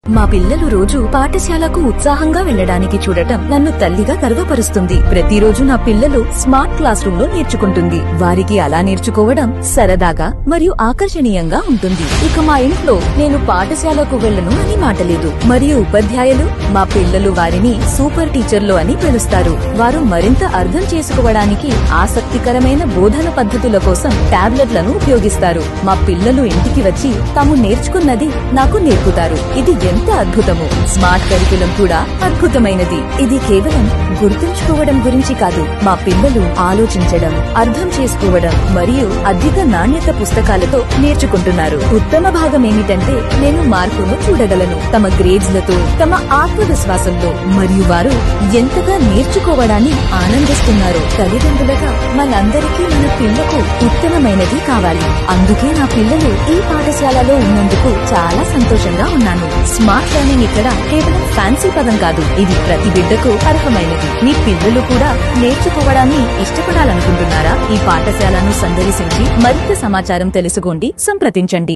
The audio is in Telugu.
మా పిల్లలు రోజు పాఠశాలకు ఉత్సాహంగా వెళ్లడానికి చూడటం నన్ను తల్లిగా గర్వపరుస్తుంది. ప్రతిరోజు నా పిల్లలు స్మార్ట్ క్లాస్ రూమ్ లో నేర్చుకుంటుంది. వారికి అలా నేర్చుకోవడం సరదాగా మరియు ఆకర్షణీయంగా ఉంటుంది. ఇక మా ఇంట్లో నేను పాఠశాలకు వెళ్లను అని మాటలేదు. మరియు ఉపాధ్యాయులు మా పిల్లలు వారిని సూపర్ టీచర్లు అని పిలుస్తారు. వారు మరింత అర్థం చేసుకోవడానికి ఆసక్తికరమైన బోధన పద్ధతుల కోసం టాబ్లెట్లను ఉపయోగిస్తారు. మా పిల్లలు ఇంటికి వచ్చి తాము నేర్చుకున్నది నాకు నేర్పుతారు. ఇది ఎంత అద్భుతము. స్మార్ట్ కరికులం కూడా అద్భుతమైనది. ఇది కేవలం గుర్తుంచుకోవడం గురించి కాదు, మా పిల్లలు ఆలోచించడం, అర్థం చేసుకోవడం మరియు అధిక నాణ్యత పుస్తకాలతో నేర్చుకుంటున్నారు. ఉత్తమ భాగం ఏమిటంటే నేను మార్పును చూడగలను తమ గ్రేడ్స్ లతో, తమ ఆత్మవిశ్వాసంలో, మరియు వారు ఎంతగా నేర్చుకోవడాన్ని ఆనందిస్తున్నారు. తల్లిదండ్రులుగా మనందరికీ మన పిల్లకు ఉత్తమమైనది కావాలి. అందుకే నా పిల్లలు ఈ పాఠశాలలో ఉన్నందుకు చాలా సంతోషంగా ఉన్నాను. స్మార్ట్ లెర్నింగ్ ఇక్కడ కేవలం ఫ్యాన్సీ పదం కాదు, ఇది ప్రతి బిడ్డకు అర్హమైనది. మీ పిల్లలు కూడా నేర్చుకోవడాన్ని ఇష్టపడాలనుకుంటున్నారా? ఈ పాఠశాలను సందర్శించి మరింత సమాచారం తెలుసుకోండి, సంప్రదించండి.